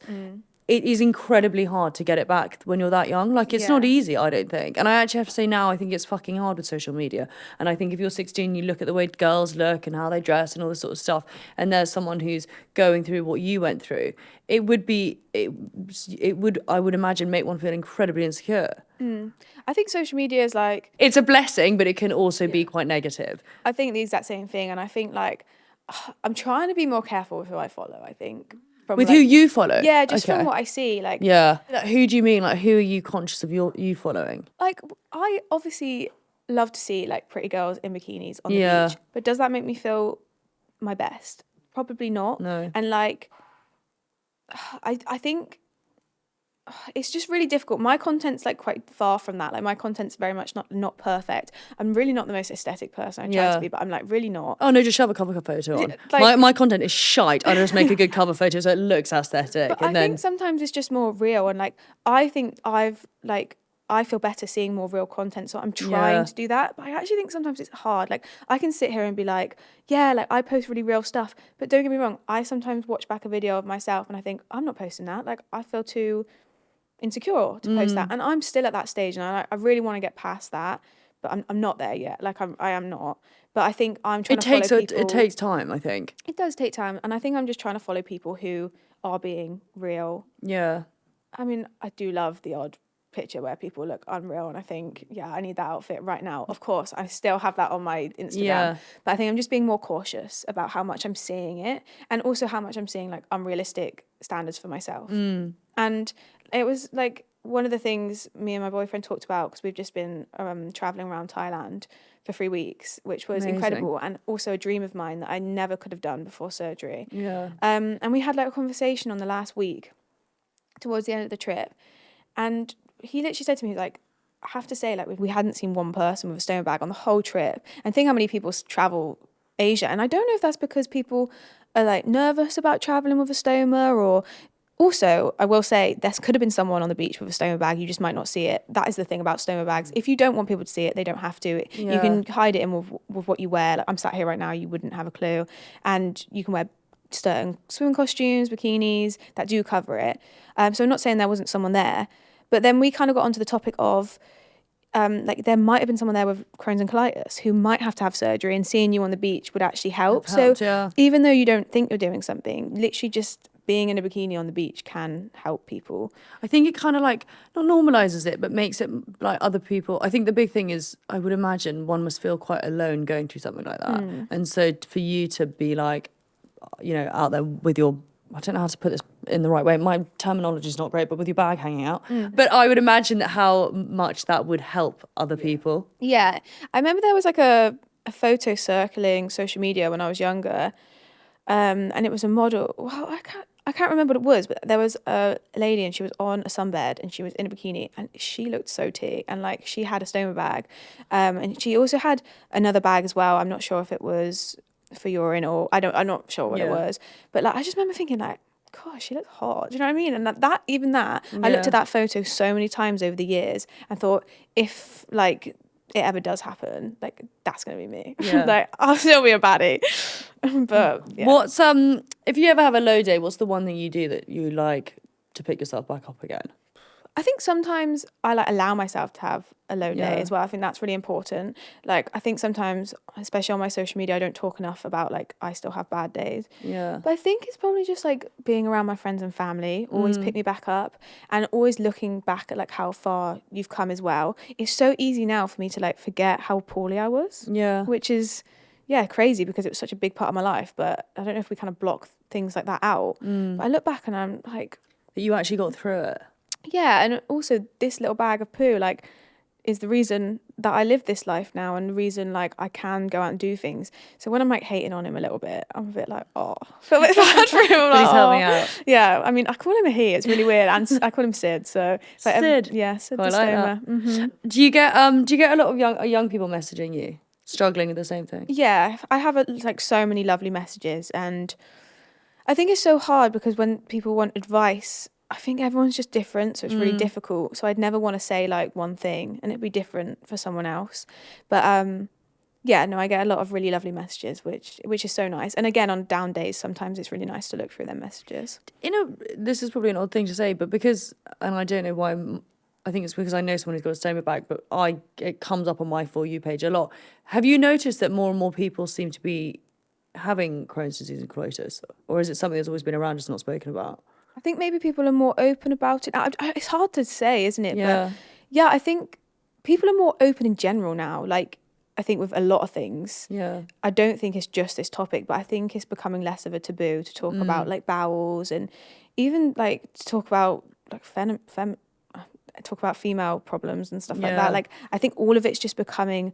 it is incredibly hard to get it back when you're that young. Like, it's not easy, I don't think. And I actually have to say now, I think it's fucking hard with social media. And I think if you're 16, you look at the way girls look and how they dress and all this sort of stuff, and there's someone who's going through what you went through, it would, I would imagine, make one feel incredibly insecure. I think social media is like... It's a blessing, but it can also be quite negative. I think the exact same thing. And I think like, I'm trying to be more careful with who I follow, I think. With like, who you follow? Yeah, just from what I see. Like, like, who do you mean? Like, who are you conscious of you following? Like, I obviously love to see like pretty girls in bikinis on the beach, but does that make me feel my best? Probably not. No. And like, I think it's just really difficult. My content's like quite far from that. Like, my content's very much not perfect. I'm really not the most aesthetic person. I try to be, but I'm like really not. Oh no, just shove a cover photo on. Like, my content is shite. I just make a good cover photo so it looks aesthetic. But I think sometimes it's just more real, and like I think I feel better seeing more real content, so I'm trying to do that. But I actually think sometimes it's hard. Like, I can sit here and be like, yeah, like I post really real stuff, but don't get me wrong, I sometimes watch back a video of myself and I think, I'm not posting that. Like, I feel too insecure to post that, and I'm still at that stage, and I really want to get past that, but I'm not there yet. Like, I am not. But I think I'm trying to follow people. It takes time, I think. It does take time, and I think I'm just trying to follow people who are being real. Yeah. I mean, I do love the odd picture where people look unreal and I think, yeah, I need that outfit right now. Of course, I still have that on my Instagram, but I think I'm just being more cautious about how much I'm seeing it, and also how much I'm seeing like unrealistic standards for myself. And it was like one of the things me and my boyfriend talked about, because we've just been traveling around Thailand for 3 weeks, which was incredible, and also a dream of mine that I never could have done before surgery. And we had like a conversation on the last week towards the end of the trip, and he literally said to me, like, I have to say, like, we hadn't seen one person with a stoma bag on the whole trip, and think how many people travel Asia. And I don't know if that's because people are like nervous about traveling with a stoma, or also, I will say, there could have been someone on the beach with a stoma bag. You just might not see it. That is the thing about stoma bags. If you don't want people to see it, they don't have to. You can hide it in with what you wear. Like, I'm sat here right now, you wouldn't have a clue. And you can wear certain swimming costumes, bikinis that do cover it. So I'm not saying there wasn't someone there. But then we kind of got onto the topic of, like, there might have been someone there with Crohn's and colitis who might have to have surgery, and seeing you on the beach would actually help. Even though you don't think you're doing something, literally just being in a bikini on the beach can help people. I think it kind of like not normalizes it, but makes it like other people. I think the big thing is, I would imagine one must feel quite alone going through something like that. And so for you to be like, you know, out there with your, I don't know how to put this in the right way, my terminology is not great, but with your bag hanging out. But I would imagine that how much that would help other people. Yeah. I remember there was like a photo circling social media when I was younger, and it was a model. Well, I can't remember what it was, but there was a lady and she was on a sunbed and she was in a bikini and she looked so tea, and like she had a stoma bag, and she also had another bag as well. I'm not sure if it was for urine or I'm not sure what it was, but like I just remember thinking like, gosh, she looks hot. Do you know what I mean? And that I looked at that photo so many times over the years and thought, if like it ever does happen, like that's gonna be me. Like I'll still be a baddie. But yeah. What's if you ever have a low day, what's the one thing you do that you like to pick yourself back up again? I think sometimes I like allow myself to have a low day as well. I think that's really important. Like I think sometimes, especially on my social media, I don't talk enough about like I still have bad days. But I think it's probably just like being around my friends and family always pick me back up, and always looking back at like how far you've come as well. It's so easy now for me to like forget how poorly I was. Which is crazy, because it was such a big part of my life. But I don't know if we kind of block things like that out. But I look back and I'm like, that you actually got through it. Yeah, and also this little bag of poo, like, is the reason that I live this life now, and the reason like I can go out and do things. So when I'm like hating on him a little bit, I'm a bit like, I feel a bit bad for him. Please help me out. Yeah, I mean, I call him a he. It's really weird, and I call him Sid. So it's like, Sid. Sid I the like Stoma. that. Do you get a lot of young people messaging you, struggling with the same thing? Yeah, I have like so many lovely messages, and I think it's so hard because when people want advice, I think everyone's just different, so it's really difficult. So I'd never want to say like one thing and it'd be different for someone else. But I get a lot of really lovely messages, which is so nice. And again, on down days, sometimes it's really nice to look through them messages. This is probably an odd thing to say, but because, and I don't know why, I think it's because I know someone who's got a stoma bag, but it comes up on my For You page a lot. Have you noticed that more and more people seem to be having Crohn's disease and colitis? Or is it something that's always been around, just not spoken about? I think maybe people are more open about it. It's hard to say, isn't it? Yeah. But yeah, I think people are more open in general now. Like, I think with a lot of things. Yeah. I don't think it's just this topic, but I think it's becoming less of a taboo to talk about like bowels, and even like to talk about like talk about female problems and stuff like that. Like, I think all of it's just becoming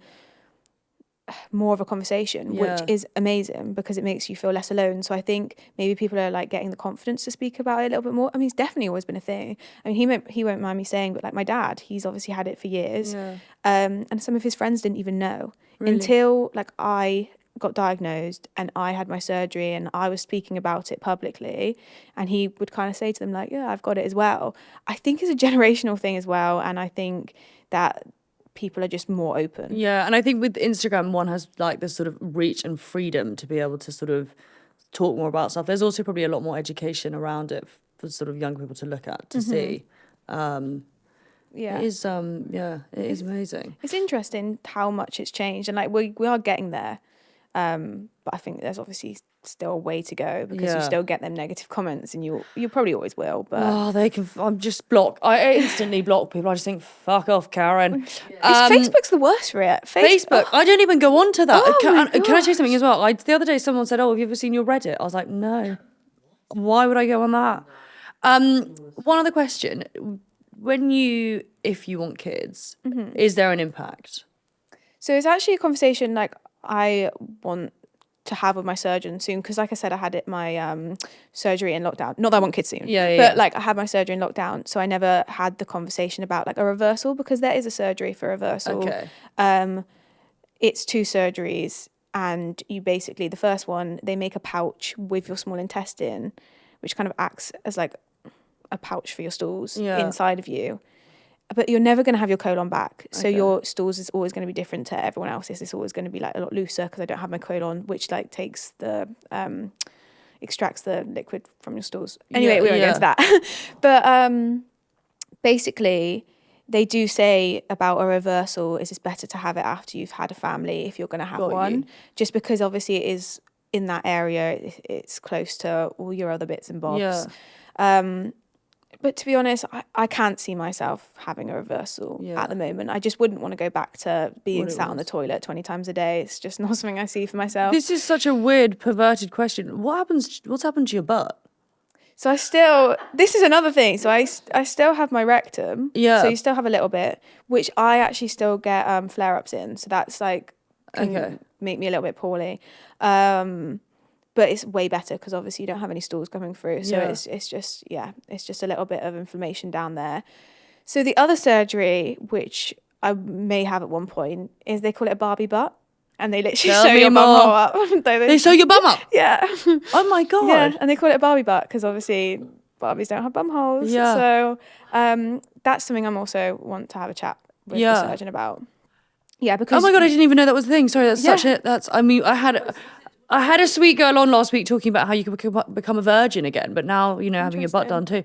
more of a conversation, which is amazing because it makes you feel less alone. So I think maybe people are like getting the confidence to speak about it a little bit more. I mean, it's definitely always been a thing. I mean, he won't mind me saying, but like my dad, he's obviously had it for years, and some of his friends didn't even know until like I got diagnosed and I had my surgery and I was speaking about it publicly, and he would kind of say to them like, yeah, I've got it as well. I think it's a generational thing as well, and I think that people are just more open. Yeah, and I think with Instagram, one has like this sort of reach and freedom to be able to sort of talk more about stuff. There's also probably a lot more education around it for sort of young people to look at, to see. It is amazing. It's interesting how much it's changed, and like we are getting there. But I think there's obviously still a way to go because you still get them negative comments, and you probably always will. But I'm just block. I instantly block people. I just think, fuck off, Karen. Facebook's the worst for it. Facebook. I don't even go on to that. Oh Can my I tell you gosh. something as well? The other day someone said, "Oh, have you ever seen your Reddit?" I was like, "No. Why would I go on that?" One other question: if you want kids, is there an impact? So it's actually a conversation like I want to have with my surgeon soon, because like I said, I had my surgery in lockdown. Not that I want kids soon, but like I had my surgery in lockdown, so I never had the conversation about like a reversal, because there is a surgery for reversal. Okay. It's 2 surgeries, and you basically, the first one, they make a pouch with your small intestine, which kind of acts as like a pouch for your stools inside of you. But you're never going to have your colon back. So your stools is always going to be different to everyone else's. It's always going to be like a lot looser because I don't have my colon, which like takes the, extracts the liquid from your stools. Anyway, we won't go into that. But basically, they do say about a reversal, is it's better to have it after you've had a family if you're going to have one. Just because obviously it is in that area, it's close to all your other bits and bobs. But to be honest, I can't see myself having a reversal at the moment. I just wouldn't want to go back to being sat on the toilet 20 times a day. It's just not something I see for myself. This is such a weird, perverted question. What's happened to your butt? So this is another thing. So I still have my rectum. Yeah. So you still have a little bit, which I actually still get flare-ups in. So that's like, can make me a little bit poorly. But it's way better because obviously you don't have any stools coming through. So it's just a little bit of inflammation down there. So the other surgery, which I may have at one point, is they call it a Barbie butt. And they literally sew your bum hole up. They sew your bum up? Yeah. Oh my God. Yeah, and they call it a Barbie butt because obviously Barbies don't have bum holes. Yeah. So that's something I'm also want to have a chat with the surgeon about. Yeah, because... Oh my God, I didn't even know that was a thing. Sorry, I had a sweet girl on last week talking about how you can become a virgin again, but now, having your butt done too.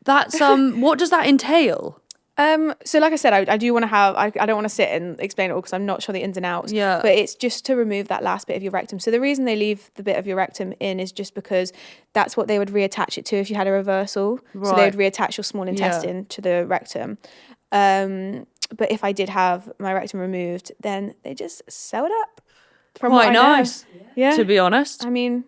That's, what does that entail? So like I said, I do want to have, I don't want to sit and explain it all because I'm not sure the ins and outs. Yeah. But it's just to remove that last bit of your rectum. So the reason they leave the bit of your rectum in is just because that's what they would reattach it to if you had a reversal. Right. So they would reattach your small intestine to the rectum. But if I did have my rectum removed, then they just sew it up. Quite nice. Yeah. To be honest. I mean,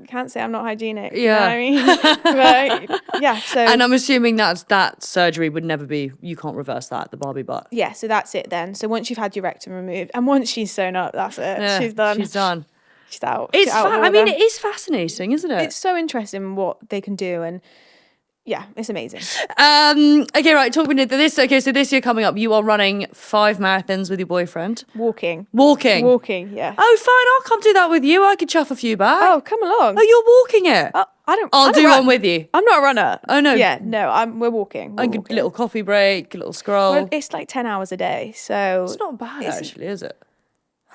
can't say I'm not hygienic. Yeah. You know what I mean? But yeah. So. And I'm assuming that surgery would never be, you can't reverse that, the Barbie butt. Yeah. So that's it then. So once you've had your rectum removed and once she's sewn up, that's it. Yeah, she's done. She's done. She's out. It's it is fascinating, isn't it? It's so interesting what they can do, and yeah, it's amazing. Okay, right. Talking to this. Okay, so this year coming up, you are running 5 marathons with your boyfriend. Walking. Yeah. Oh, fine. I'll come do that with you. I could chuff a few back. Oh, come along. Oh, you're walking it. I'll do one with you. I'm not a runner. Oh no. Yeah, no. We're walking. A little coffee break, a little scroll. Well, it's like 10 hours a day, so it's not bad actually, is it?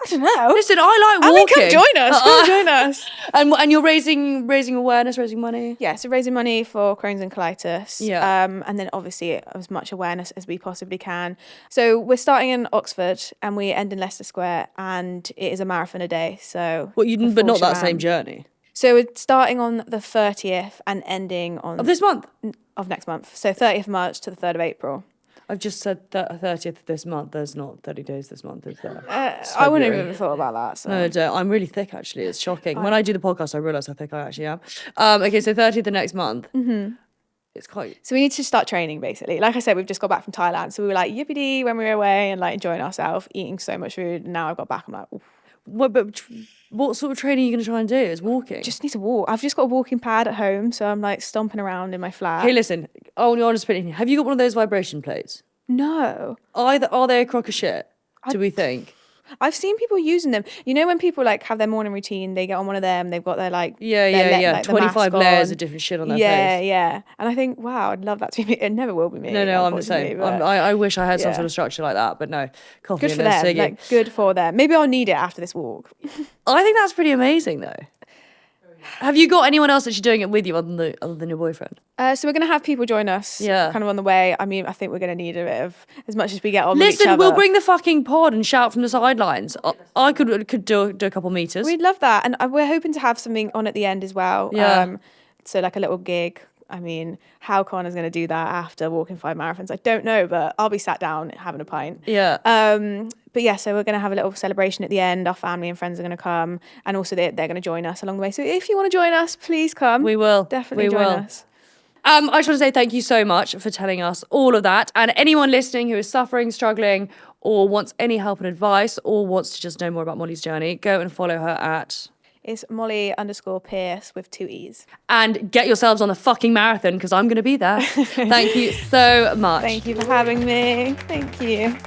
I don't know. Listen, I like walking. Come join us. Come join us. And you're raising awareness, raising money. Yeah, so raising money for Crohn's and colitis. Yeah. And then obviously as much awareness as we possibly can. So we're starting in Oxford and we end in Leicester Square, and it is a marathon a day. So but not that same journey. So we're starting on the 30th and ending on of this month, of next month. So 30th of March to the 3rd of April. I've just said 30th of this month. There's not 30 days this month, is there? I wouldn't have even thought about that. So. No, don't. I'm really thick, actually. It's shocking. When I do the podcast, I realise how thick I actually am. Okay, so 30th of next month. Mm-hmm. It's quite... So we need to start training, basically. Like I said, we've just got back from Thailand. So we were like, yippee-dee when we were away and like enjoying ourselves, eating so much food. And now I've got back, I'm like, oof. What sort of training are you going to try and do? Is walking? Just need to walk. I've just got a walking pad at home. So I'm like stomping around in my flat. Hey, listen. Oh, your honest opinion. Have you got one of those vibration plates? No. Are they a crock of shit? Do we think? I've seen people using them. You know when people like have their morning routine, they get on one of them, they've got their like... Yeah. Like, 25 layers of different shit on their face. Yeah. And I think, wow, I'd love that to be me. It never will be me. No, I'm the same. I wish I had some sort of structure like that, but no. Coffee good for them. Like, good for them. Maybe I'll need it after this walk. I think that's pretty amazing though. Have you got anyone else actually doing it with you other than your boyfriend? So we're going to have people join us kind of on the way. I mean, I think we're going to need a bit of, as much as we get on with each other. Listen, we'll bring the fucking pod and shout from the sidelines. I could do a couple meters. We'd love that. And we're hoping to have something on at the end as well. Yeah. So like a little gig. I mean, how Connor's going to do that after walking 5 marathons, I don't know, but I'll be sat down having a pint. Yeah. But yeah, so we're going to have a little celebration at the end. Our family and friends are going to come, and also they're going to join us along the way. So if you want to join us, please come. We will. Definitely join us. I just want to say thank you so much for telling us all of that. And anyone listening who is suffering, struggling, or wants any help and advice, or wants to just know more about Mollie's journey, go and follow her at... It's Mollie_Pearce with 2 E's. And get yourselves on the fucking marathon because I'm going to be there. Thank you so much. Thank you for having me. Thank you.